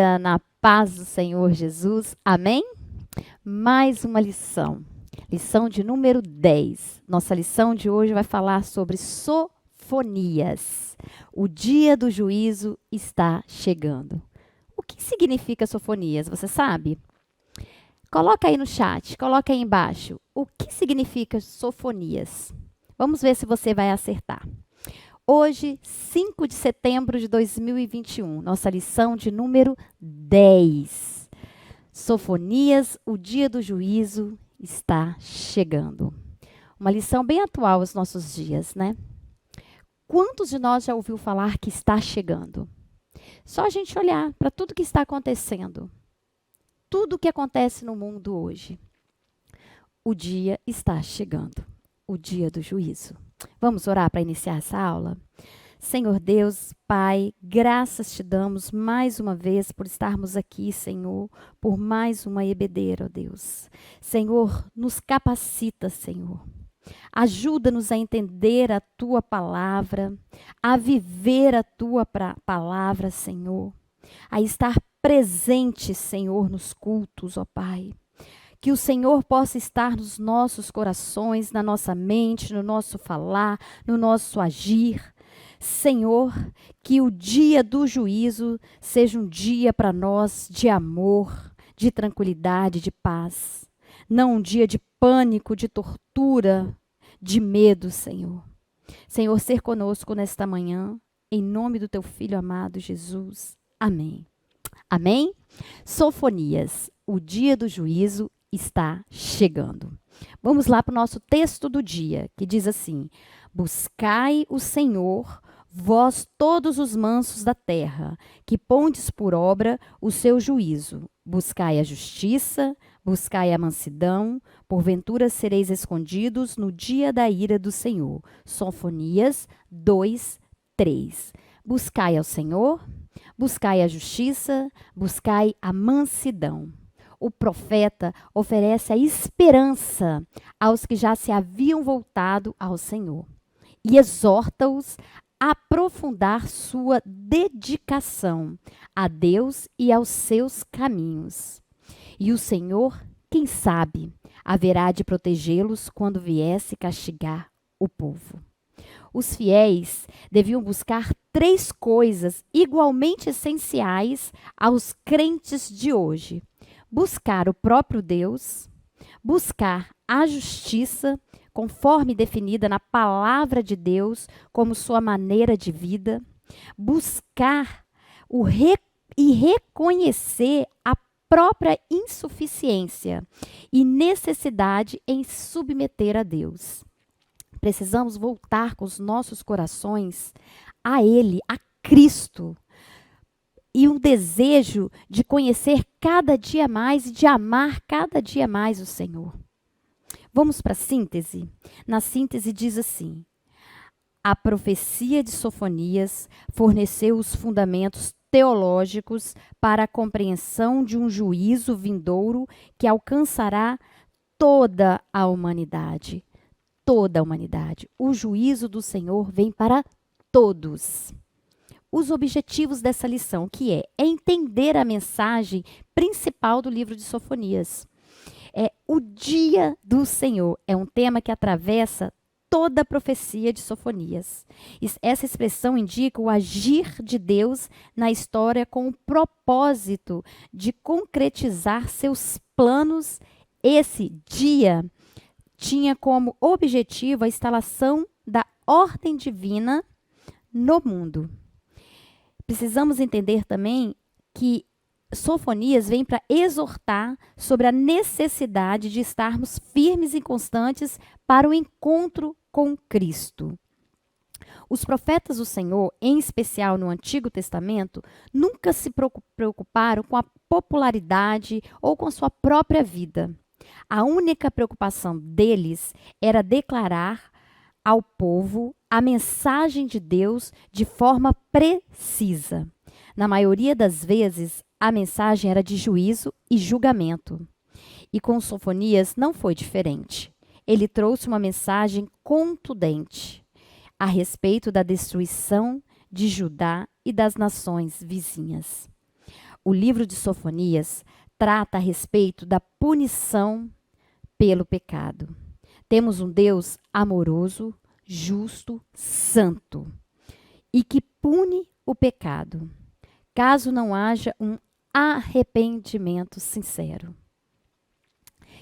dia, na paz do Senhor Jesus. Amém? Mais uma lição. Lição de número 10. Nossa lição de hoje vai falar sobre sofonias. O dia do juízo está chegando. O que significa sofonias? Você sabe? Coloca aí no chat, coloca aí embaixo. O que significa sofonias? Vamos ver se você vai acertar. Hoje, 5 de setembro de 2021, nossa lição de número 10. Sofonias, o dia do juízo está chegando. Uma lição bem atual aos nossos dias, né? Quantos de nós já ouviu falar que está chegando? Só a gente olhar para tudo que está acontecendo. Tudo que acontece no mundo hoje. O dia está chegando. O dia do juízo. Vamos orar para iniciar essa aula? Senhor Deus, Pai, graças te damos mais uma vez por estarmos aqui, Senhor, por mais uma EBD, ó Deus. Senhor, nos capacita, Senhor. Ajuda-nos a entender a Tua palavra, a viver a Tua palavra, Senhor. A estar presente, Senhor, nos cultos, ó Pai. Que o Senhor possa estar nos nossos corações, na nossa mente, no nosso falar, no nosso agir. Senhor, que o dia do juízo seja um dia para nós de amor, de tranquilidade, de paz. Não um dia de pânico, de tortura, de medo, Senhor. Senhor, ser conosco nesta manhã, em nome do Teu Filho amado Jesus. Amém. Amém? Sofonias, o dia do juízo está chegando. Vamos lá para o nosso texto do dia, que diz assim: buscai o Senhor, vós todos os mansos da terra, que pondes por obra o seu juízo. Buscai a justiça, buscai a mansidão, porventura sereis escondidos no dia da ira do Senhor. Sofonias 2, 3. Buscai ao Senhor, buscai a justiça, buscai a mansidão. O profeta oferece a esperança aos que já se haviam voltado ao Senhor e exorta-os a aprofundar sua dedicação a Deus e aos seus caminhos. E o Senhor, quem sabe, haverá de protegê-los quando viesse castigar o povo. Os fiéis deviam buscar 3 coisas igualmente essenciais aos crentes de hoje: buscar o próprio Deus, buscar a justiça, conforme definida na palavra de Deus como sua maneira de vida, buscar e reconhecer a própria insuficiência e necessidade em submeter a Deus. Precisamos voltar com os nossos corações a Ele, a Cristo. E um desejo de conhecer cada dia mais e de amar cada dia mais o Senhor. Vamos para a síntese? Na síntese diz assim: a profecia de Sofonias forneceu os fundamentos teológicos para a compreensão de um juízo vindouro que alcançará toda a humanidade. Toda a humanidade. O juízo do Senhor vem para todos. Os objetivos dessa lição, que é entender a mensagem principal do livro de Sofonias. O dia do Senhor é um tema que atravessa toda a profecia de Sofonias. Essa expressão indica o agir de Deus na história com o propósito de concretizar seus planos. Esse dia tinha como objetivo a instalação da ordem divina no mundo. Precisamos entender também que Sofonias vem para exortar sobre a necessidade de estarmos firmes e constantes para o encontro com Cristo. Os profetas do Senhor, em especial no Antigo Testamento, nunca se preocuparam com a popularidade ou com a sua própria vida. A única preocupação deles era declarar ao povo a mensagem de Deus de forma precisa. Na maioria das vezes, a mensagem era de juízo e julgamento. E com Sofonias não foi diferente. Ele trouxe uma mensagem contundente a respeito da destruição de Judá e das nações vizinhas. O livro de Sofonias trata a respeito da punição pelo pecado. Temos um Deus amoroso, justo, santo e que pune o pecado, caso não haja um arrependimento sincero.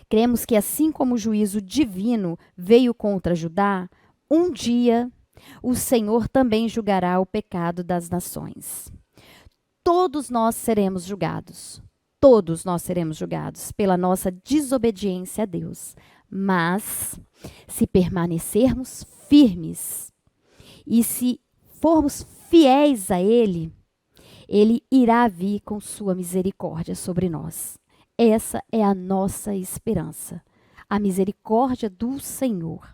Cremos que assim como o juízo divino veio contra Judá, um dia o Senhor também julgará o pecado das nações. Todos nós seremos julgados. Todos nós seremos julgados pela nossa desobediência a Deus. Mas, se permanecermos firmes e se formos fiéis a Ele, Ele irá vir com sua misericórdia sobre nós. Essa é a nossa esperança, a misericórdia do Senhor.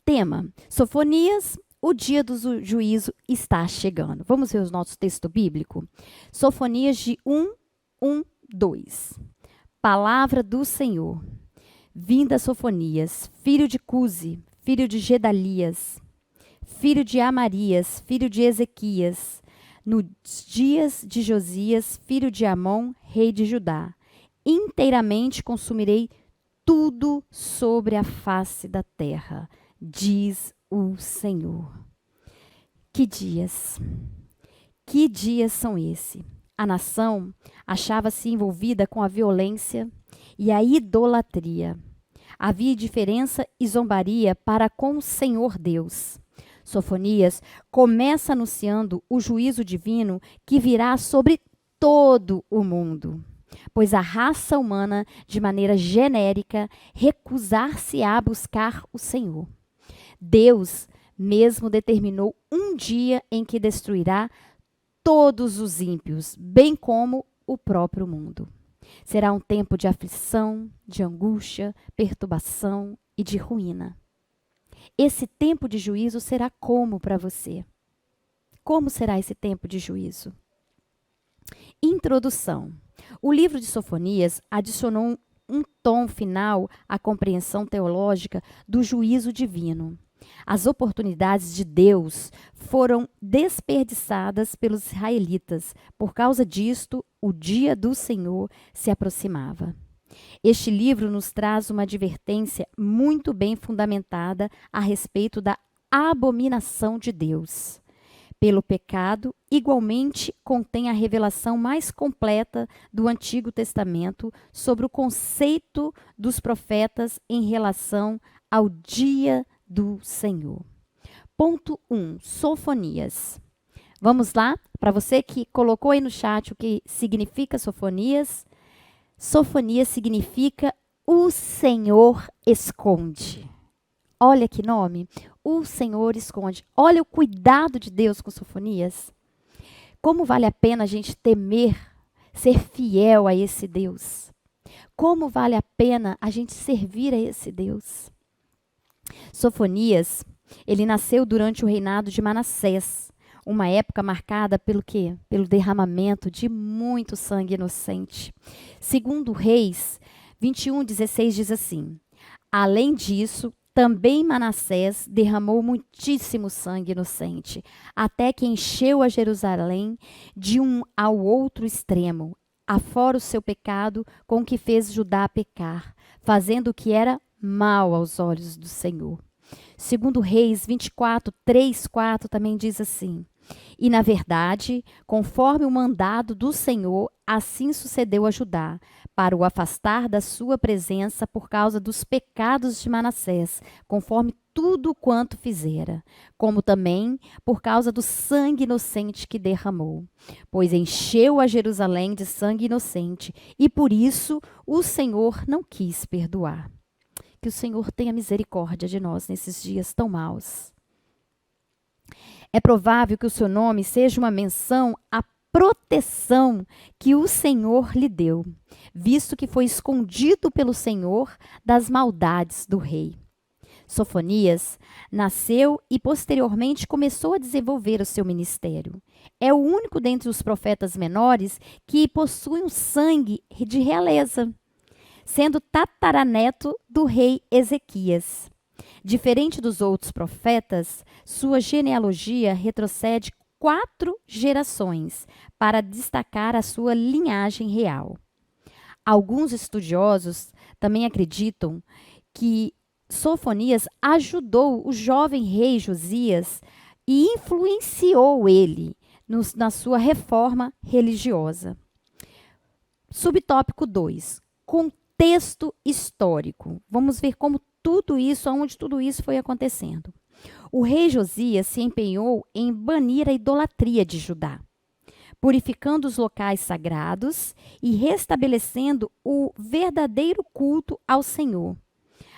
Tema: Sofonias, o dia do juízo está chegando. Vamos ver o nosso texto bíblico? Sofonias de 2. Palavra do Senhor. Vinda Sofonias, filho de Cusi, filho de Gedalias, filho de Amarias, filho de Ezequias, nos dias de Josias, filho de Amon, rei de Judá. Inteiramente consumirei tudo sobre a face da terra, diz o Senhor. Que dias! Que dias são esses? A nação achava-se envolvida com a violência e a idolatria. Havia diferença e zombaria para com o Senhor Deus. Sofonias começa anunciando o juízo divino que virá sobre todo o mundo, pois a raça humana, de maneira genérica, recusar-se-á a buscar o Senhor. Deus mesmo determinou um dia em que destruirá todos os ímpios, bem como o próprio mundo. Será um tempo de aflição, de angústia, perturbação e de ruína. Esse tempo de juízo será como para você? Como será esse tempo de juízo? Introdução. O livro de Sofonias adicionou um tom final à compreensão teológica do juízo divino. As oportunidades de Deus foram desperdiçadas pelos israelitas. Por causa disto, o dia do Senhor se aproximava. Este livro nos traz uma advertência muito bem fundamentada a respeito da abominação de Deus. Pelo pecado, igualmente contém a revelação mais completa do Antigo Testamento sobre o conceito dos profetas em relação ao dia do Senhor. Ponto 1. Sofonias. Vamos lá? Para você que colocou aí no chat o que significa Sofonias. Sofonias significa o Senhor esconde. Olha que nome. O Senhor esconde. Olha o cuidado de Deus com Sofonias. Como vale a pena a gente temer, ser fiel a esse Deus. Como vale a pena a gente servir a esse Deus. Sofonias, ele nasceu durante o reinado de Manassés, uma época marcada pelo quê? Pelo derramamento de muito sangue inocente. Segundo Reis 21:16 diz assim: além disso, também Manassés derramou muitíssimo sangue inocente, até que encheu a Jerusalém de um ao outro extremo, afora o seu pecado com que fez Judá pecar, fazendo o que era mal aos olhos do Senhor. Segundo Reis 24:3-4 também diz assim: e na verdade, conforme o mandado do Senhor, assim sucedeu a Judá, para o afastar da sua presença por causa dos pecados de Manassés, conforme tudo quanto fizera, como também por causa do sangue inocente que derramou. Pois encheu a Jerusalém de sangue inocente, e por isso o Senhor não quis perdoar. Que o Senhor tenha misericórdia de nós nesses dias tão maus. É provável que o seu nome seja uma menção à proteção que o Senhor lhe deu, visto que foi escondido pelo Senhor das maldades do rei. Sofonias nasceu e posteriormente começou a desenvolver o seu ministério. É o único dentre os profetas menores que possui um sangue de realeza, sendo tataraneto do rei Ezequias. Diferente dos outros profetas, sua genealogia retrocede 4 gerações para destacar a sua linhagem real. Alguns estudiosos também acreditam que Sofonias ajudou o jovem rei Josias e influenciou ele na sua reforma religiosa. Subtópico 2. Contexto histórico. Vamos ver como tudo isso, aonde tudo isso foi acontecendo. O rei Josias se empenhou em banir a idolatria de Judá, purificando os locais sagrados e restabelecendo o verdadeiro culto ao Senhor.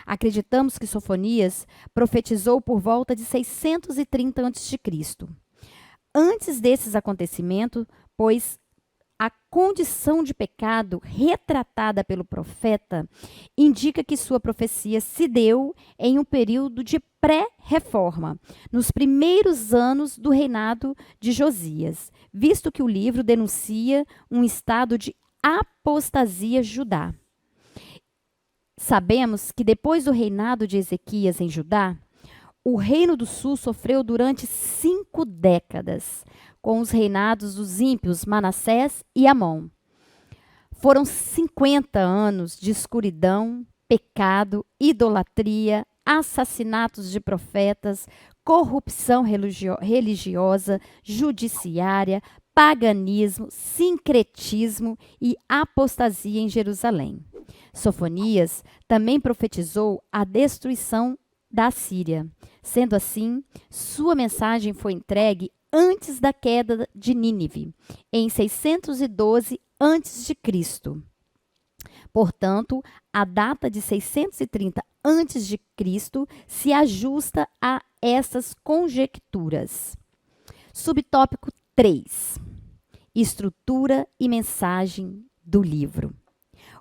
Acreditamos que Sofonias profetizou por volta de 630 a.C. Antes desses acontecimentos, pois a condição de pecado retratada pelo profeta indica que sua profecia se deu em um período de pré-reforma, nos primeiros anos do reinado de Josias, visto que o livro denuncia um estado de apostasia judá. Sabemos que depois do reinado de Ezequias em Judá, o Reino do Sul sofreu durante 5 décadas, com os reinados dos ímpios Manassés e Amon. Foram 50 anos de escuridão, pecado, idolatria, assassinatos de profetas, corrupção religiosa, judiciária, paganismo, sincretismo e apostasia em Jerusalém. Sofonias também profetizou a destruição da Síria. Sendo assim, sua mensagem foi entregue antes da queda de Nínive, em 612 a.C. Portanto, a data de 630 a.C. se ajusta a essas conjecturas. Subtópico 3. Estrutura e mensagem do livro.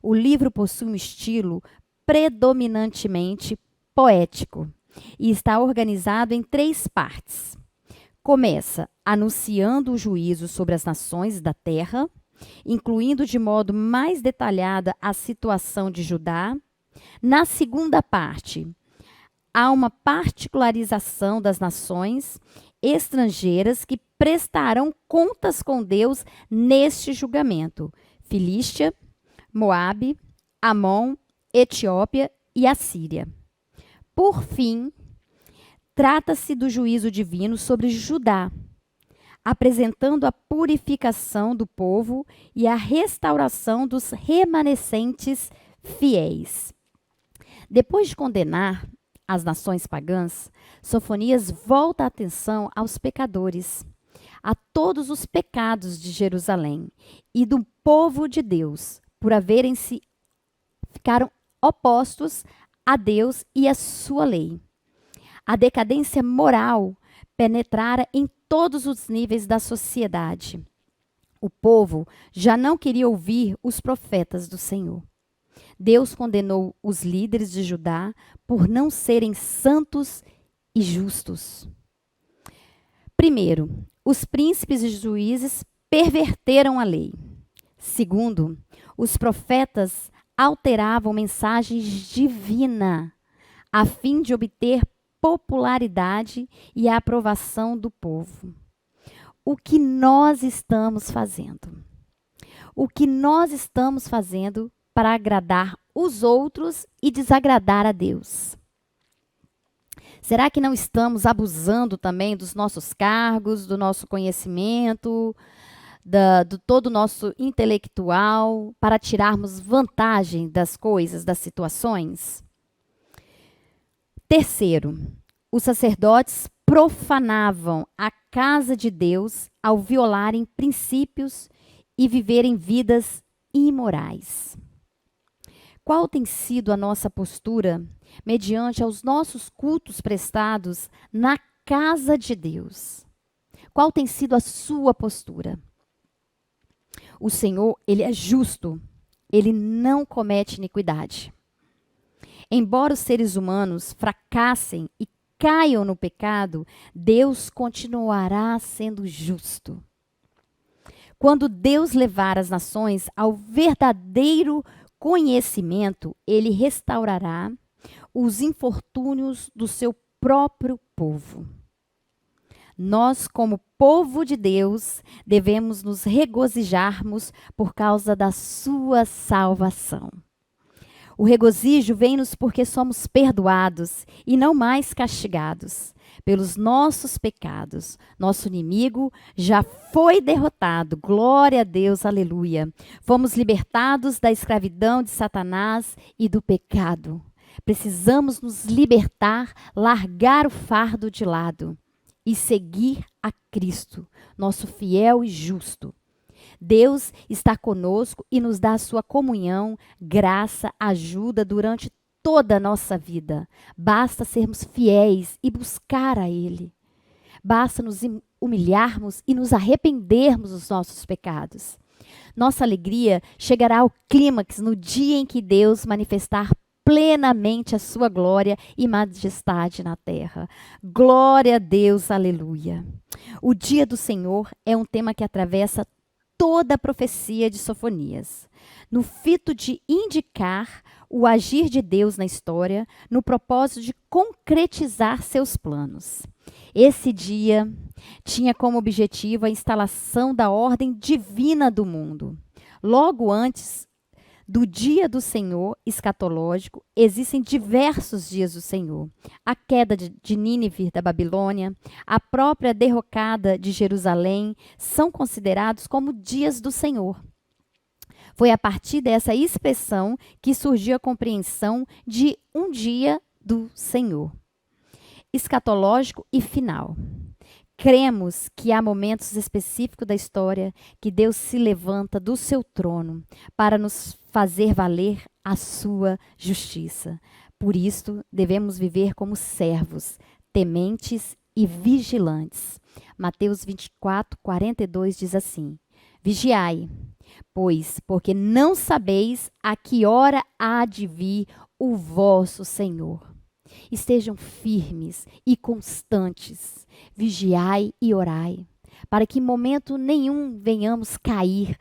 O livro possui um estilo predominantemente poético e está organizado em 3 partes. Começa anunciando o juízo sobre as nações da terra, incluindo de modo mais detalhado a situação de Judá. Na segunda parte, há uma particularização das nações estrangeiras que prestarão contas com Deus neste julgamento: Filístia, Moabe, Amon, Etiópia e Assíria. Por fim, trata-se do juízo divino sobre Judá, apresentando a purificação do povo e a restauração dos remanescentes fiéis. Depois de condenar as nações pagãs, Sofonias volta a atenção aos pecadores, a todos os pecados de Jerusalém e do povo de Deus, por ficaram opostos a Deus e a sua lei. A decadência moral penetrara em todos os níveis da sociedade. O povo já não queria ouvir os profetas do Senhor. Deus condenou os líderes de Judá por não serem santos e justos. Primeiro, os príncipes e juízes perverteram a lei. Segundo, os profetas alteravam mensagens divinas a fim de obter popularidade e a aprovação do povo. O que nós estamos fazendo? O que nós estamos fazendo para agradar os outros e desagradar a Deus? Será que não estamos abusando também dos nossos cargos, do nosso conhecimento, do todo o nosso intelectual para tirarmos vantagem das coisas, das situações? Terceiro, os sacerdotes profanavam a casa de Deus ao violarem princípios e viverem vidas imorais. Qual tem sido a nossa postura mediante aos nossos cultos prestados na casa de Deus? Qual tem sido a sua postura? O Senhor, Ele é justo, Ele não comete iniquidade. Embora os seres humanos fracassem e caiam no pecado, Deus continuará sendo justo. Quando Deus levar as nações ao verdadeiro conhecimento, Ele restaurará os infortúnios do seu próprio povo. Nós, como povo de Deus, devemos nos regozijarmos por causa da sua salvação. O regozijo vem-nos porque somos perdoados e não mais castigados pelos nossos pecados. Nosso inimigo já foi derrotado. Glória a Deus, aleluia. Fomos libertados da escravidão de Satanás e do pecado. Precisamos nos libertar, largar o fardo de lado e seguir a Cristo, nosso fiel e justo. Deus está conosco e nos dá a sua comunhão, graça, ajuda durante toda a nossa vida. Basta sermos fiéis e buscar a Ele. Basta nos humilharmos e nos arrependermos dos nossos pecados. Nossa alegria chegará ao clímax no dia em que Deus manifestar plenamente a sua glória e majestade na terra. Glória a Deus, aleluia. O dia do Senhor é um tema que atravessa toda a profecia de Sofonias, no fito de indicar o agir de Deus na história, no propósito de concretizar seus planos. Esse dia tinha como objetivo a instalação da ordem divina do mundo. Logo antes do dia do Senhor escatológico, existem diversos dias do Senhor. A queda de Nínive da Babilônia, a própria derrocada de Jerusalém, são considerados como dias do Senhor. Foi a partir dessa expressão que surgiu a compreensão de um dia do Senhor, escatológico e final. Cremos que há momentos específicos da história que Deus se levanta do seu trono para nos fazer valer a sua justiça. Por isso, devemos viver como servos, tementes e vigilantes. Mateus 24, 42 diz assim: Vigiai, pois, porque não sabeis a que hora há de vir o vosso Senhor. Estejam firmes e constantes, vigiai e orai, para que em momento nenhum venhamos cair,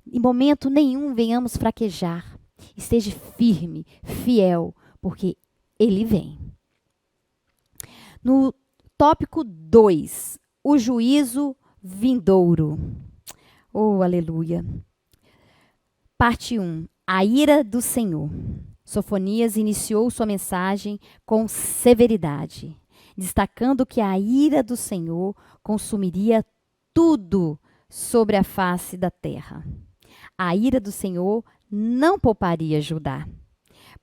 em momento nenhum venhamos fraquejar. Esteja firme, fiel, porque Ele vem. No tópico 2, o juízo vindouro. Oh, aleluia. Parte 1, a ira do Senhor. Sofonias iniciou sua mensagem com severidade, destacando que a ira do Senhor consumiria tudo sobre a face da terra. A ira do Senhor não pouparia Judá,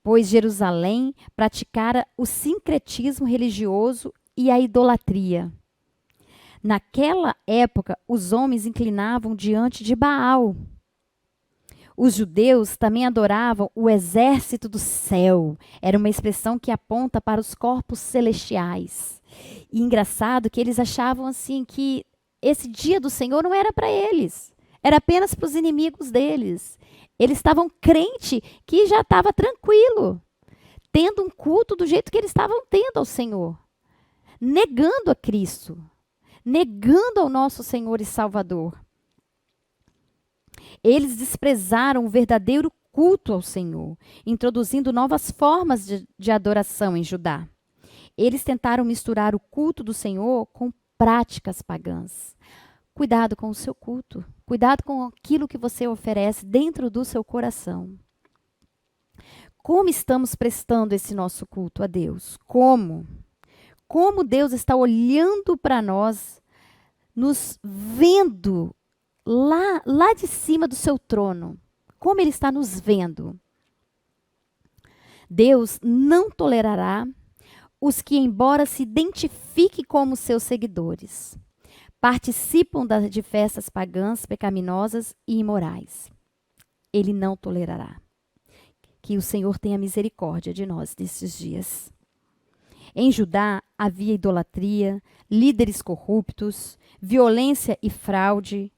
pois Jerusalém praticara o sincretismo religioso e a idolatria. Naquela época, os homens inclinavam diante de Baal. Os judeus também adoravam o exército do céu. Era uma expressão que aponta para os corpos celestiais. E engraçado que eles achavam assim que esse dia do Senhor não era para eles. Era apenas para os inimigos deles. Eles estavam crentes que já estava tranquilo, tendo um culto do jeito que eles estavam tendo ao Senhor. Negando a Cristo. Negando ao nosso Senhor e Salvador. Eles desprezaram o verdadeiro culto ao Senhor, introduzindo novas formas de adoração em Judá. Eles tentaram misturar o culto do Senhor com práticas pagãs. Cuidado com o seu culto. Cuidado com aquilo que você oferece dentro do seu coração. Como estamos prestando esse nosso culto a Deus? Como? Como Deus está olhando para nós, nos vendo lá de cima do seu trono. Como Ele está nos vendo. Deus não tolerará os que, embora se identifiquem como seus seguidores, participam de festas pagãs, pecaminosas e imorais. Ele não tolerará. Que o Senhor tenha misericórdia de nós nesses dias. Em Judá havia idolatria, líderes corruptos, violência e fraude.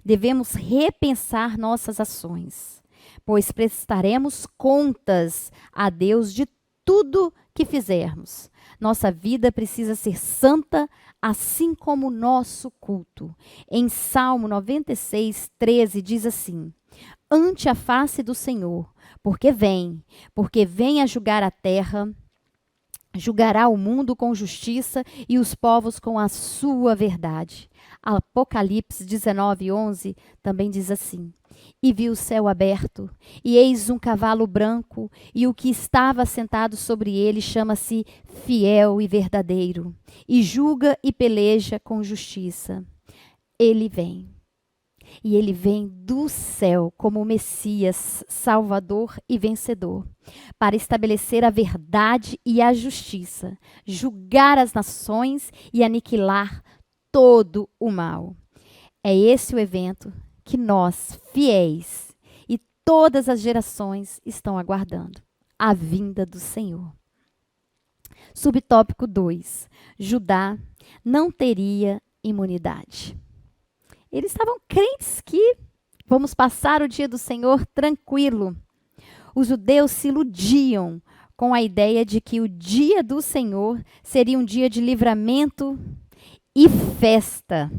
Devemos repensar nossas ações, pois prestaremos contas a Deus de tudo que fizermos. Nossa vida precisa ser santa, assim como o nosso culto. Em Salmo 96, 13, diz assim: Ante a face do Senhor, porque vem a julgar a terra, julgará o mundo com justiça e os povos com a sua verdade. Apocalipse 19:11 também diz assim: E vi o céu aberto, e eis um cavalo branco, e o que estava sentado sobre ele chama-se Fiel e Verdadeiro, e julga e peleja com justiça. Ele vem. E ele vem do céu como o Messias, Salvador e vencedor, para estabelecer a verdade e a justiça, julgar as nações e aniquilar todo o mal. É esse o evento que nós, fiéis, e todas as gerações estão aguardando, a vinda do Senhor. Subtópico 2. Judá não teria imunidade. Eles estavam crentes que vamos passar o dia do Senhor tranquilo. Os judeus se iludiam com a ideia de que o dia do Senhor seria um dia de livramento e festa,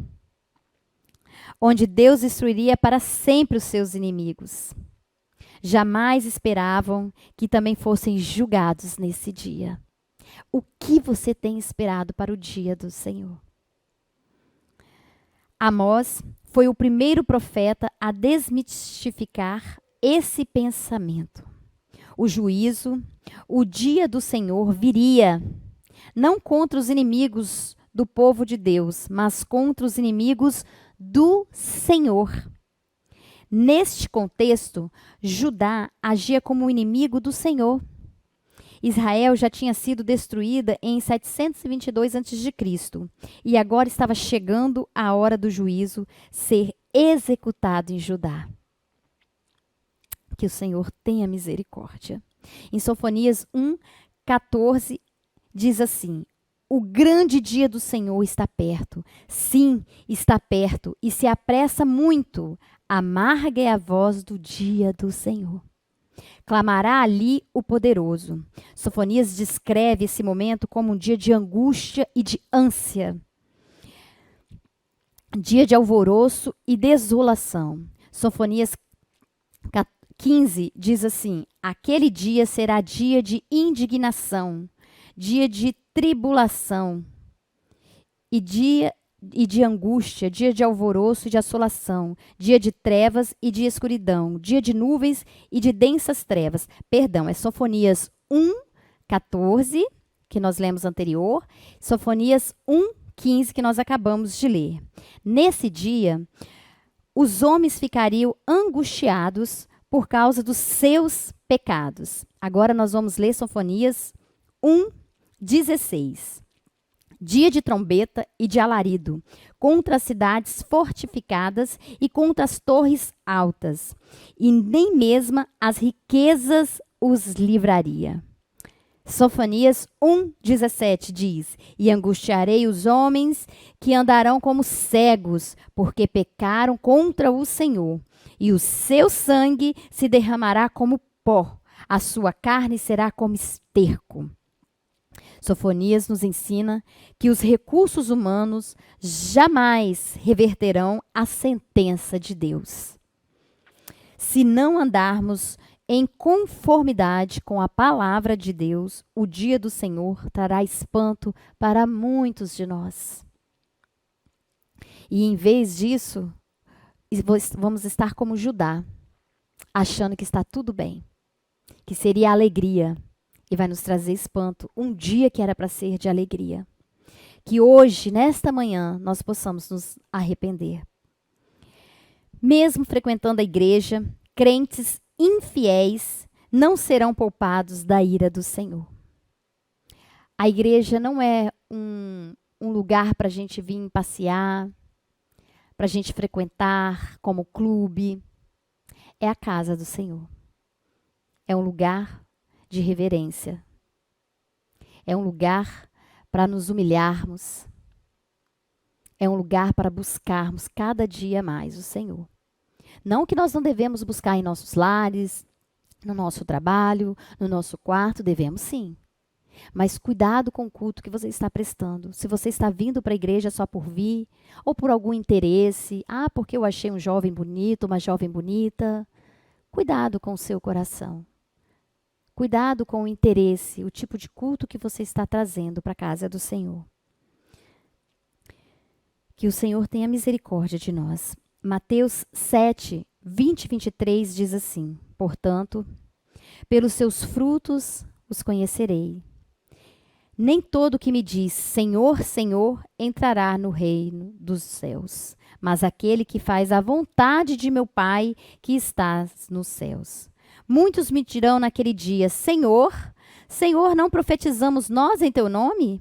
onde Deus destruiria para sempre os seus inimigos. Jamais esperavam que também fossem julgados nesse dia. O que você tem esperado para o dia do Senhor? Amós foi o primeiro profeta a desmistificar esse pensamento. O juízo, o dia do Senhor viria, não contra os inimigos do povo de Deus, mas contra os inimigos do Senhor. Neste contexto, Judá agia como inimigo do Senhor. Israel já tinha sido destruída em 722 a.C. e agora estava chegando a hora do juízo ser executado em Judá. Que o Senhor tenha misericórdia. Em Sofonias 1:14 diz assim: O grande dia do Senhor está perto. Sim, está perto e se apressa muito. Amarga é a voz do dia do Senhor. Clamará ali o poderoso. Sofonias descreve esse momento como um dia de angústia e de ânsia. Dia de alvoroço e desolação. Sofonias 15 diz assim: Aquele dia será dia de indignação, dia de tribulação e de angústia, dia de alvoroço e de assolação, dia de trevas e de escuridão, dia de nuvens e de densas trevas. Perdão, é Sofonias 1:14, que nós lemos anterior, Sofonias 1:15, que nós acabamos de ler. Nesse dia, os homens ficariam angustiados por causa dos seus pecados. Agora nós vamos ler Sofonias 1:16. Dia de trombeta e de alarido, contra as cidades fortificadas e contra as torres altas, e nem mesmo as riquezas os livraria. Sofonias 1:17 diz: E angustiarei os homens que andarão como cegos, porque pecaram contra o Senhor, e o seu sangue se derramará como pó, a sua carne será como esterco. Sofonias nos ensina que os recursos humanos jamais reverterão a sentença de Deus. Se não andarmos em conformidade com a palavra de Deus, o dia do Senhor trará espanto para muitos de nós. E em vez disso, vamos estar como Judá, achando que está tudo bem, que seria alegria. E vai nos trazer espanto, um dia que era para ser de alegria. Que hoje, nesta manhã, nós possamos nos arrepender. Mesmo frequentando a igreja, crentes infiéis não serão poupados da ira do Senhor. A igreja não é um lugar para a gente vir passear, para a gente frequentar como clube. É a casa do Senhor. É um lugar de reverência. É um lugar para nos humilharmos. É um lugar para buscarmos cada dia mais o Senhor. Não que nós não devemos buscar em nossos lares, no nosso trabalho, no nosso quarto, devemos sim. Mas cuidado com o culto que você está prestando. Se você está vindo para a igreja só por vir, ou por algum interesse, porque eu achei um jovem bonito, uma jovem bonita, cuidado com o seu coração. Cuidado com o interesse, o tipo de culto que você está trazendo para a casa do Senhor. Que o Senhor tenha misericórdia de nós. Mateus 7, 20 e 23 diz assim: Portanto, pelos seus frutos os conhecerei. Nem todo que me diz Senhor, Senhor entrará no reino dos céus, mas aquele que faz a vontade de meu Pai que está nos céus. Muitos me dirão naquele dia: Senhor, Senhor, não profetizamos nós em teu nome?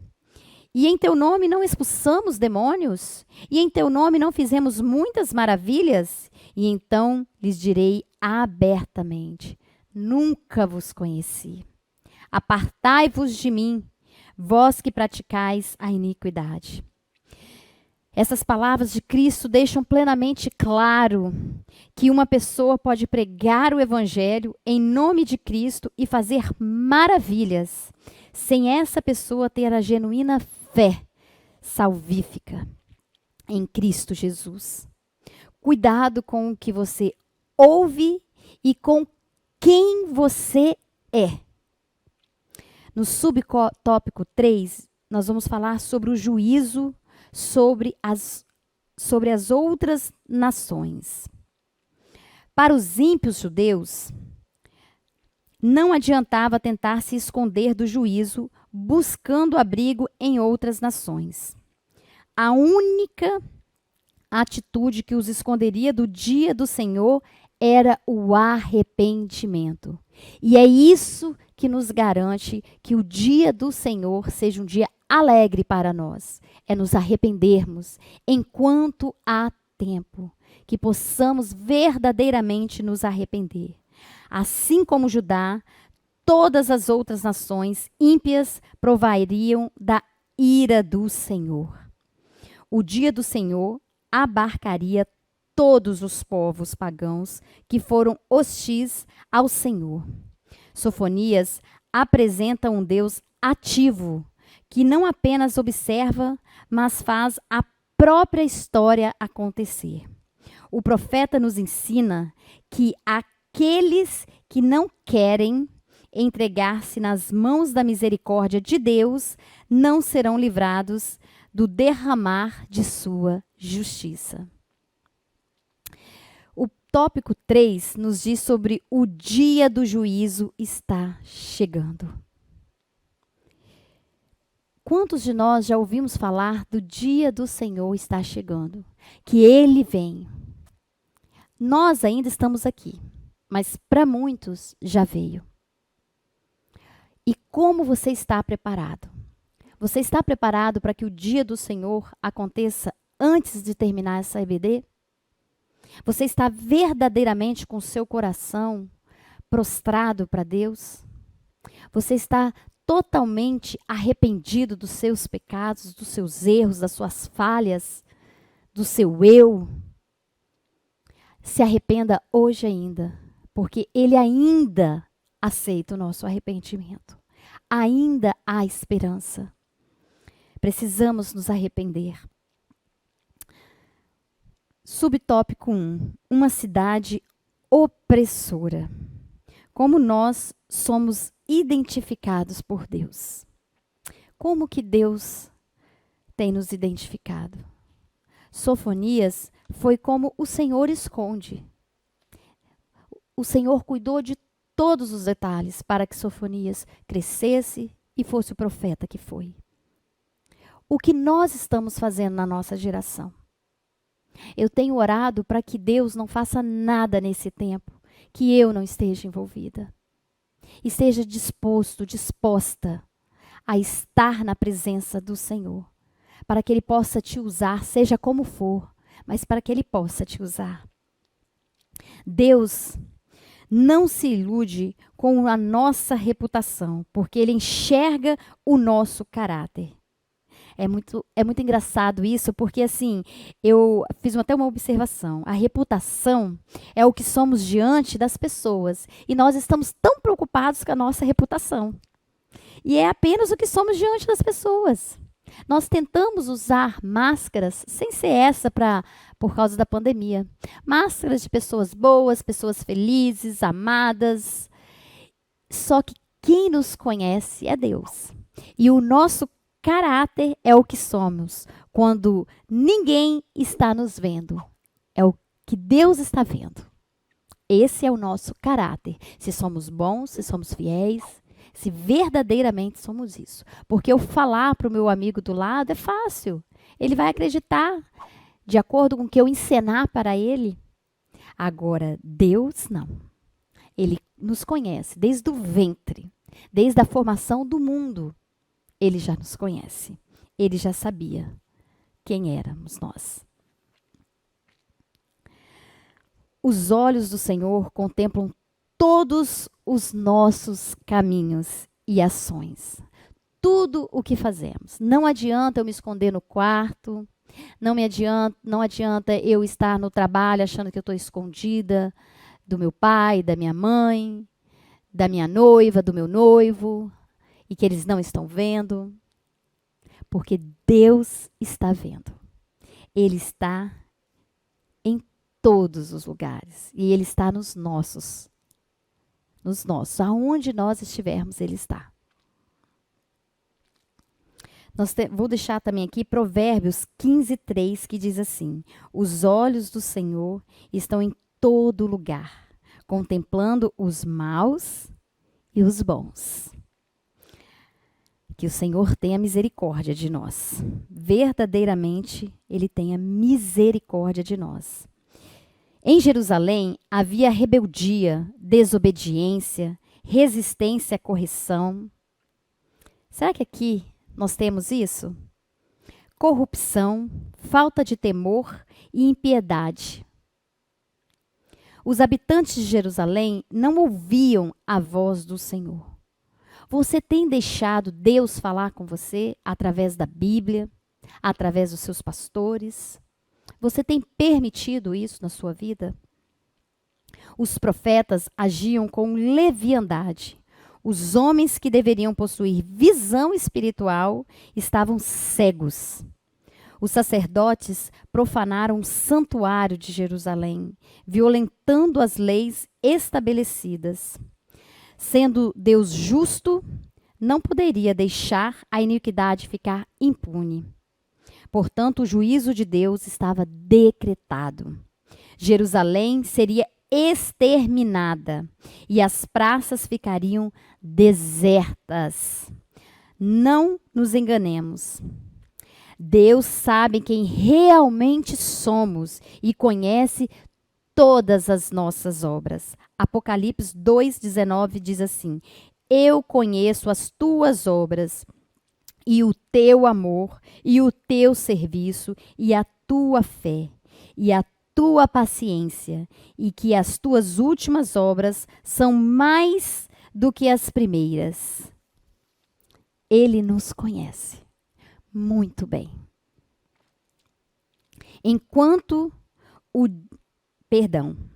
E em teu nome não expulsamos demônios? E em teu nome não fizemos muitas maravilhas? E então lhes direi abertamente: Nunca vos conheci. Apartai-vos de mim, vós que praticais a iniquidade. Essas palavras de Cristo deixam plenamente claro que uma pessoa pode pregar o evangelho em nome de Cristo e fazer maravilhas, sem essa pessoa ter a genuína fé salvífica em Cristo Jesus. Cuidado com o que você ouve e com quem você é. No subtópico 3, nós vamos falar sobre o juízo sobre as outras nações. Para os ímpios judeus, não adiantava tentar se esconder do juízo, buscando abrigo em outras nações. A única atitude que os esconderia do dia do Senhor era o arrependimento. E é isso que nos garante que o dia do Senhor seja um dia alegre para nós. É nos arrependermos enquanto há tempo, que possamos verdadeiramente nos arrepender. Assim como Judá, todas as outras nações ímpias provariam da ira do Senhor. O dia do Senhor abarcaria todos os povos pagãos que foram hostis ao Senhor. Sofonias apresenta um Deus ativo, que não apenas observa, mas faz a própria história acontecer. O profeta nos ensina que aqueles que não querem entregar-se nas mãos da misericórdia de Deus não serão livrados do derramar de sua justiça. O tópico 3 nos diz sobre o dia do juízo está chegando. Quantos de nós já ouvimos falar do dia do Senhor está chegando? Que Ele vem. Nós ainda estamos aqui, mas para muitos já veio. E como você está preparado? Você está preparado para que o dia do Senhor aconteça antes de terminar essa EBD? Você está verdadeiramente com o seu coração prostrado para Deus? Você está totalmente arrependido dos seus pecados, dos seus erros, das suas falhas, do seu eu? Se arrependa hoje ainda, porque Ele ainda aceita o nosso arrependimento. Ainda há esperança. Precisamos nos arrepender. Subtópico 1. Uma cidade opressora. Como nós somos identificados por Deus. Como que Deus tem nos identificado? Sofonias foi como o Senhor esconde. O Senhor cuidou de todos os detalhes para que Sofonias crescesse e fosse o profeta que foi. O que nós estamos fazendo na nossa geração? Eu tenho orado para que Deus não faça nada nesse tempo que eu não esteja envolvida. Esteja disposta a estar na presença do Senhor, para que Ele possa te usar, seja como for, mas para que Ele possa te usar. Deus não se ilude com a nossa reputação, porque Ele enxerga o nosso caráter. É muito engraçado isso, porque assim, eu fiz até uma observação. A reputação é o que somos diante das pessoas. E nós estamos tão preocupados com a nossa reputação. E é apenas o que somos diante das pessoas. Nós tentamos usar máscaras, sem ser essa por causa da pandemia. Máscaras de pessoas boas, pessoas felizes, amadas. Só que quem nos conhece é Deus. E o nosso caráter é o que somos quando ninguém está nos vendo. É o que Deus está vendo. Esse é o nosso caráter. Se somos bons, se somos fiéis, se verdadeiramente somos isso. Porque eu falar para o meu amigo do lado é fácil. Ele vai acreditar de acordo com o que eu ensinar para ele. Agora, Deus não. Ele nos conhece desde o ventre, desde a formação do mundo. Ele já nos conhece. Ele já sabia quem éramos nós. Os olhos do Senhor contemplam todos os nossos caminhos e ações. Tudo o que fazemos. Não adianta eu me esconder no quarto. Não adianta eu estar no trabalho achando que eu estou escondida do meu pai, da minha mãe, da minha noiva, do meu noivo, e que eles não estão vendo. Porque Deus está vendo. Ele está em todos os lugares. E Ele está nos nossos. Nos nossos. Aonde nós estivermos, Ele está. Vou deixar também aqui Provérbios 15:3, que diz assim: os olhos do Senhor estão em todo lugar, contemplando os maus e os bons. Que o Senhor tenha misericórdia de nós. Verdadeiramente, Ele tenha misericórdia de nós. Em Jerusalém havia rebeldia, desobediência, resistência à correção. Será que aqui nós temos isso? Corrupção, falta de temor e impiedade. Os habitantes de Jerusalém não ouviam a voz do Senhor. Você tem deixado Deus falar com você através da Bíblia, através dos seus pastores? Você tem permitido isso na sua vida? Os profetas agiam com leviandade. Os homens que deveriam possuir visão espiritual estavam cegos. Os sacerdotes profanaram o santuário de Jerusalém, violentando as leis estabelecidas. Sendo Deus justo, não poderia deixar a iniquidade ficar impune. Portanto, o juízo de Deus estava decretado. Jerusalém seria exterminada e as praças ficariam desertas. Não nos enganemos. Deus sabe quem realmente somos e conhece todas as nossas obras. Apocalipse 2:19 diz assim: eu conheço as tuas obras e o teu amor e o teu serviço e a tua fé e a tua paciência, e que as tuas últimas obras são mais do que as primeiras. Ele nos conhece muito bem.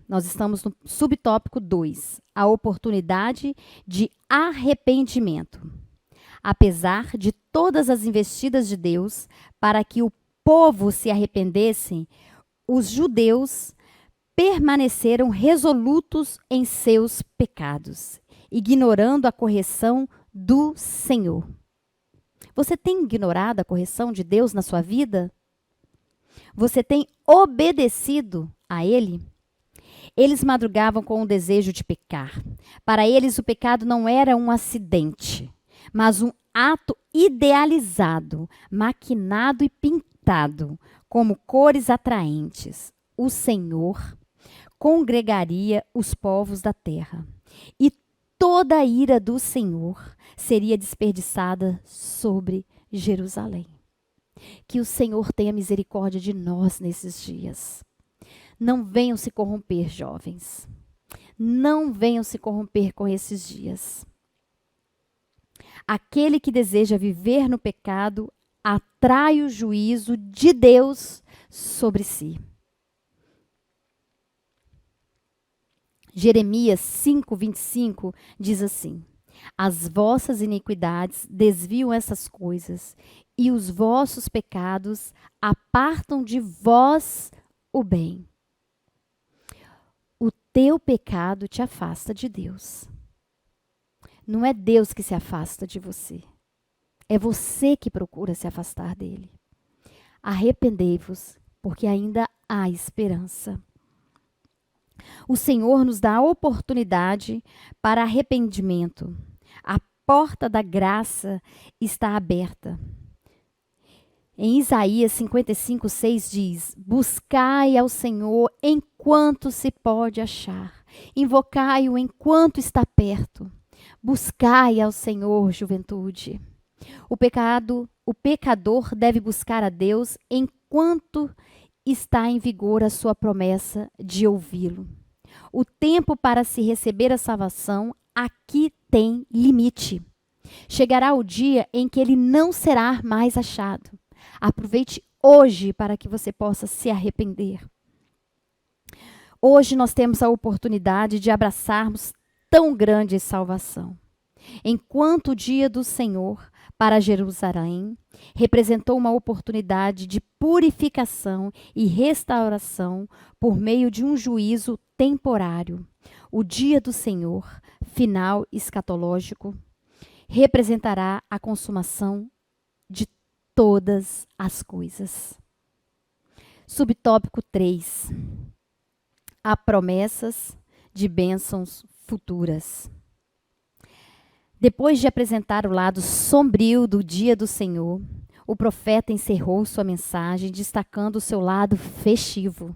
Nós estamos no subtópico 2, a oportunidade de arrependimento. Apesar de todas as investidas de Deus para que o povo se arrependesse, os judeus permaneceram resolutos em seus pecados, ignorando a correção do Senhor. Você tem ignorado a correção de Deus na sua vida? Você tem obedecido a Ele? Eles madrugavam com o desejo de pecar. Para eles, o pecado não era um acidente, mas um ato idealizado, maquinado e pintado, como cores atraentes. O Senhor congregaria os povos da terra, e toda a ira do Senhor seria desperdiçada sobre Jerusalém. Que o Senhor tenha misericórdia de nós nesses dias. Não venham se corromper, jovens. Não venham se corromper com esses dias. Aquele que deseja viver no pecado atrai o juízo de Deus sobre si. Jeremias 5:25 diz assim: as vossas iniquidades desviam essas coisas, e os vossos pecados apartam de vós o bem. O teu pecado te afasta de Deus. Não é Deus que se afasta de você. É você que procura se afastar dele. Arrependei-vos, porque ainda há esperança. O Senhor nos dá a oportunidade para arrependimento. A porta da graça está aberta. Em Isaías 55:6 diz: buscai ao Senhor enquanto se pode achar. Invocai-o enquanto está perto. Buscai ao Senhor, juventude. O pecador deve buscar a Deus enquanto está em vigor a sua promessa de ouvi-lo. O tempo para se receber a salvação aqui tem limite. Chegará o dia em que ele não será mais achado. Aproveite hoje para que você possa se arrepender. Hoje nós temos a oportunidade de abraçarmos tão grande salvação. Enquanto o dia do Senhor para Jerusalém representou uma oportunidade de purificação e restauração por meio de um juízo temporário, o dia do Senhor, final escatológico, representará a consumação de todas as coisas. Subtópico 3. Há promessas de bênçãos futuras. Depois de apresentar o lado sombrio do dia do Senhor, o profeta encerrou sua mensagem destacando o seu lado festivo.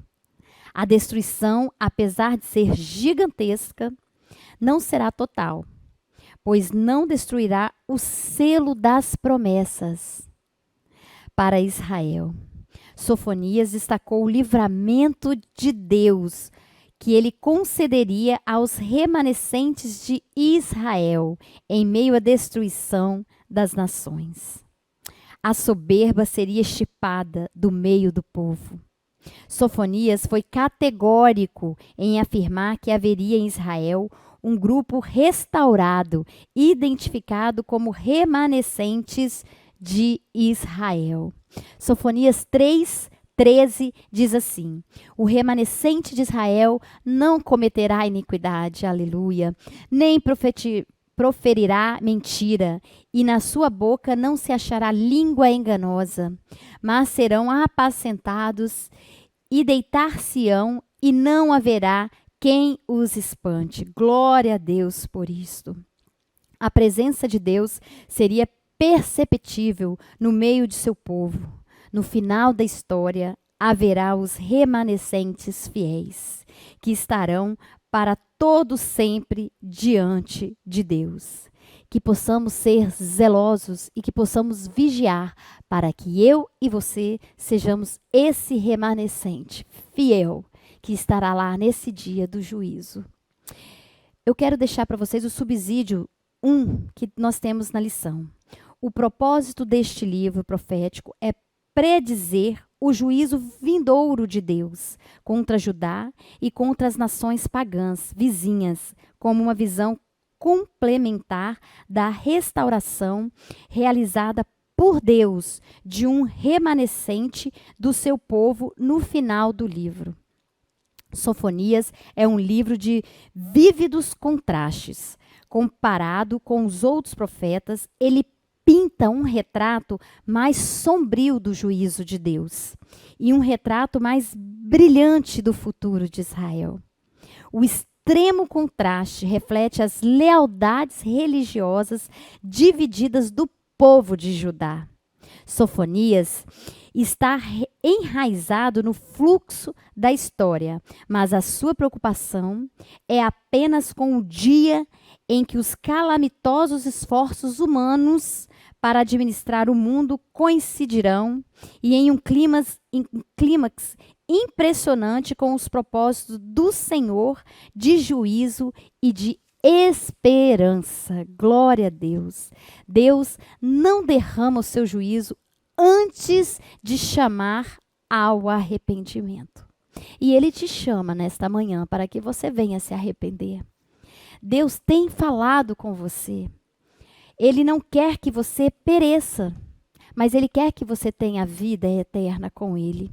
A destruição, apesar de ser gigantesca, não será total, pois não destruirá o selo das promessas para Israel. Sofonias destacou o livramento de Deus que ele concederia aos remanescentes de Israel em meio à destruição das nações. A soberba seria extirpada do meio do povo. Sofonias foi categórico em afirmar que haveria em Israel um grupo restaurado, identificado como remanescentes de Israel. Sofonias 3:13 diz assim: o remanescente de Israel não cometerá iniquidade, aleluia, nem proferirá mentira, e na sua boca não se achará língua enganosa, mas serão apacentados e deitar-se-ão, e não haverá quem os espante. Glória a Deus por isto. A presença de Deus seria perceptível no meio de seu povo. No final da história, haverá os remanescentes fiéis, que estarão para todo sempre diante de Deus. Que possamos ser zelosos e que possamos vigiar para que eu e você sejamos esse remanescente fiel que estará lá nesse dia do juízo. Eu quero deixar para vocês o subsídio 1 que nós temos na lição. O propósito deste livro profético é predizer o juízo vindouro de Deus contra Judá e contra as nações pagãs vizinhas, como uma visão complementar da restauração realizada por Deus de um remanescente do seu povo no final do livro. Sofonias é um livro de vívidos contrastes. Comparado com os outros profetas, ele pinta um retrato mais sombrio do juízo de Deus e um retrato mais brilhante do futuro de Israel. O extremo contraste reflete as lealdades religiosas divididas do povo de Judá. Sofonias está enraizado no fluxo da história, mas a sua preocupação é apenas com o dia em que os calamitosos esforços humanos para administrar o mundo coincidirão e em um clímax impressionante com os propósitos do Senhor de juízo e de esperança. Glória a Deus. Deus não derrama o seu juízo antes de chamar ao arrependimento. E Ele te chama nesta manhã para que você venha se arrepender. Deus tem falado com você. Ele não quer que você pereça, mas Ele quer que você tenha vida eterna com Ele.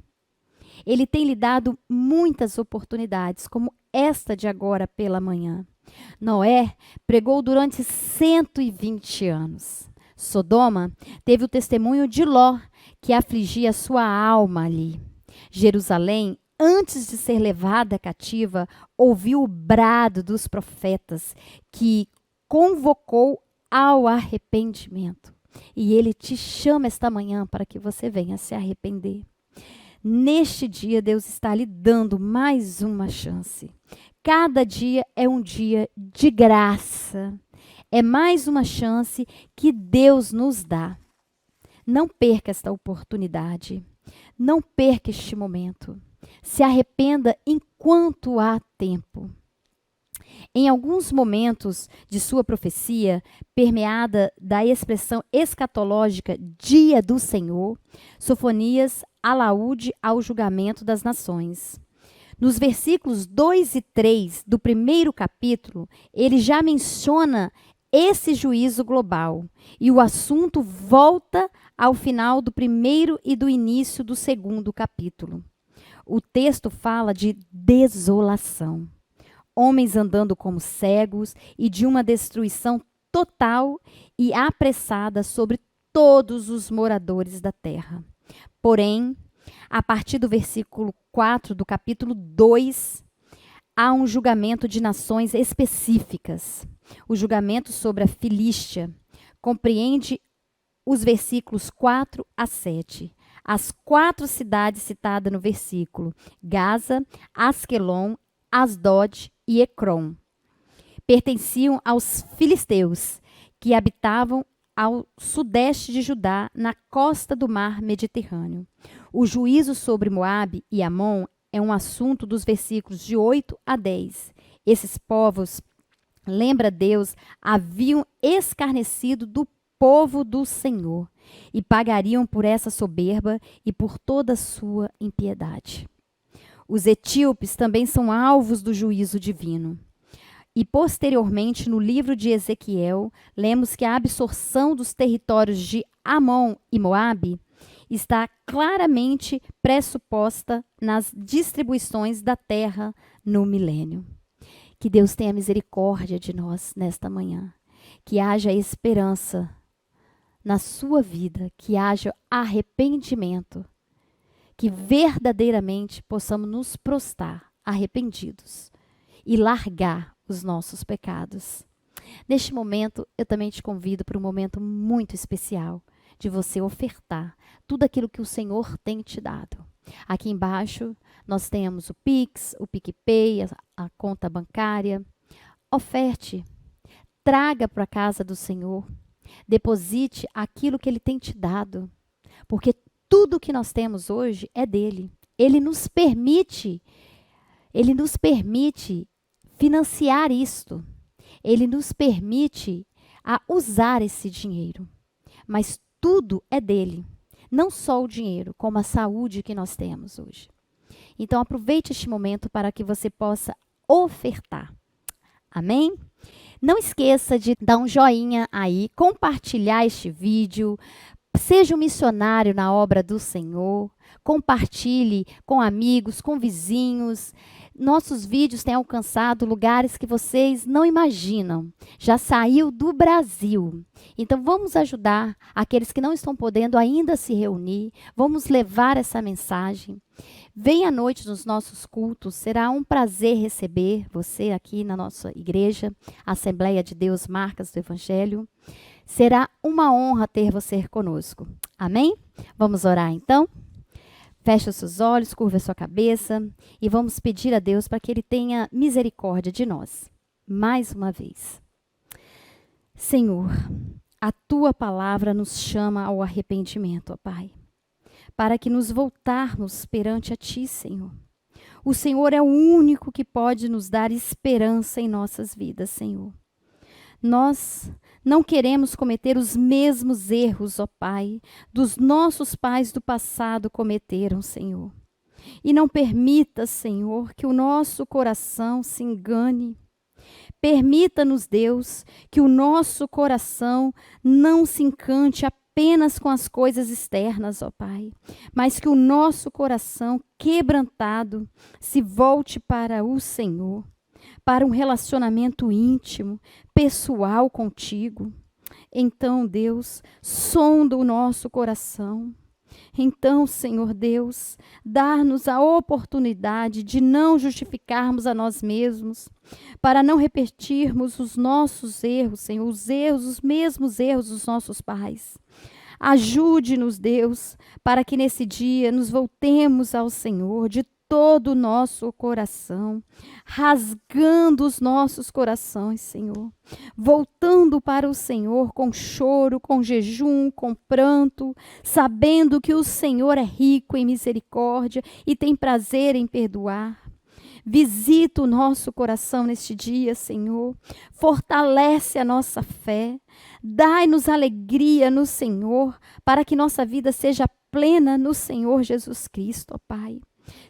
Ele tem lhe dado muitas oportunidades, como esta de agora pela manhã. Noé pregou durante 120 anos. Sodoma teve o testemunho de Ló, que afligia sua alma ali. Jerusalém, antes de ser levada cativa, ouviu o brado dos profetas, que convocou ao arrependimento. E ele te chama esta manhã para que você venha se arrepender. Neste dia, Deus está lhe dando mais uma chance. Cada dia é um dia de graça. É mais uma chance que Deus nos dá. Não perca esta oportunidade. Não perca este momento. Se arrependa enquanto há tempo. Em alguns momentos de sua profecia, permeada da expressão escatológica dia do Senhor, Sofonias alude ao julgamento das nações. Nos versículos 2 e 3 do primeiro capítulo, ele já menciona esse juízo global. E o assunto volta ao final do primeiro e do início do segundo capítulo. O texto fala de desolação. Homens andando como cegos e de uma destruição total e apressada sobre todos os moradores da terra. Porém, a partir do versículo 4 do capítulo 2, há um julgamento de nações específicas. O julgamento sobre a Filístia compreende os versículos 4 a 7. As 4 cidades citadas no versículo: Gaza, Asquelon, Asdod e Ecrom, pertenciam aos filisteus, que habitavam ao sudeste de Judá, na costa do mar Mediterrâneo. O juízo sobre Moabe e Amon é um assunto dos versículos de 8 a 10. Esses povos, lembra Deus, haviam escarnecido do povo do Senhor e pagariam por essa soberba e por toda a sua impiedade. Os etíopes também são alvos do juízo divino. E, posteriormente, no livro de Ezequiel, lemos que a absorção dos territórios de Amon e Moabe está claramente pressuposta nas distribuições da terra no milênio. Que Deus tenha misericórdia de nós nesta manhã. Que haja esperança na sua vida, que haja arrependimento. Que verdadeiramente possamos nos prostrar arrependidos e largar os nossos pecados. Neste momento, eu também te convido para um momento muito especial de você ofertar tudo aquilo que o Senhor tem te dado. Aqui embaixo, nós temos o Pix, o PicPay, a conta bancária. Oferte, traga para a casa do Senhor, deposite aquilo que Ele tem te dado, porque tudo que nós temos hoje é dele. Ele nos permite financiar isto. Ele nos permite usar esse dinheiro. Mas tudo é dele. Não só o dinheiro, como a saúde que nós temos hoje. Então aproveite este momento para que você possa ofertar. Amém? Não esqueça de dar um joinha aí, compartilhar este vídeo. Seja um missionário na obra do Senhor. Compartilhe com amigos, com vizinhos. Nossos vídeos têm alcançado lugares que vocês não imaginam. Já saiu do Brasil. Então, vamos ajudar aqueles que não estão podendo ainda se reunir. Vamos levar essa mensagem. Venha à noite nos nossos cultos. Será um prazer receber você aqui na nossa igreja, Assembleia de Deus Marcas do Evangelho. Será uma honra ter você conosco. Amém? Vamos orar então? Feche os seus olhos, curva a sua cabeça e vamos pedir a Deus para que Ele tenha misericórdia de nós. Mais uma vez. Senhor, a Tua palavra nos chama ao arrependimento, ó Pai, para que nos voltarmos perante a Ti, Senhor. O Senhor é o único que pode nos dar esperança em nossas vidas, Senhor. Nós não queremos cometer os mesmos erros, ó Pai, dos nossos pais do passado cometeram, Senhor. E não permita, Senhor, que o nosso coração se engane. Permita-nos, Deus, que o nosso coração não se encante apenas com as coisas externas, ó Pai, mas que o nosso coração quebrantado se volte para o Senhor, para um relacionamento íntimo, pessoal contigo. Então, Deus, sonda o nosso coração. Então, Senhor Deus, dá-nos a oportunidade de não justificarmos a nós mesmos, para não repetirmos os nossos erros, Senhor, os mesmos erros dos nossos pais. Ajude-nos, Deus, para que nesse dia nos voltemos ao Senhor de todo o nosso coração, rasgando os nossos corações, Senhor, voltando para o Senhor com choro, com jejum, com pranto, sabendo que o Senhor é rico em misericórdia e tem prazer em perdoar. Visita o nosso coração neste dia, Senhor. Fortalece a nossa fé. Dai-nos alegria no Senhor, para que nossa vida seja plena no Senhor Jesus Cristo, ó Pai.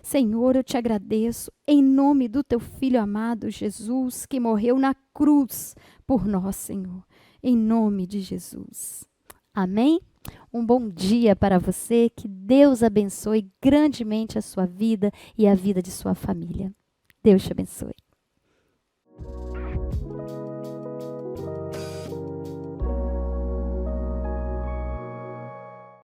Senhor, eu te agradeço em nome do teu Filho amado Jesus, que morreu na cruz por nós, Senhor. Em nome de Jesus. Amém? Um bom dia para você. Que Deus abençoe grandemente a sua vida e a vida de sua família. Deus te abençoe.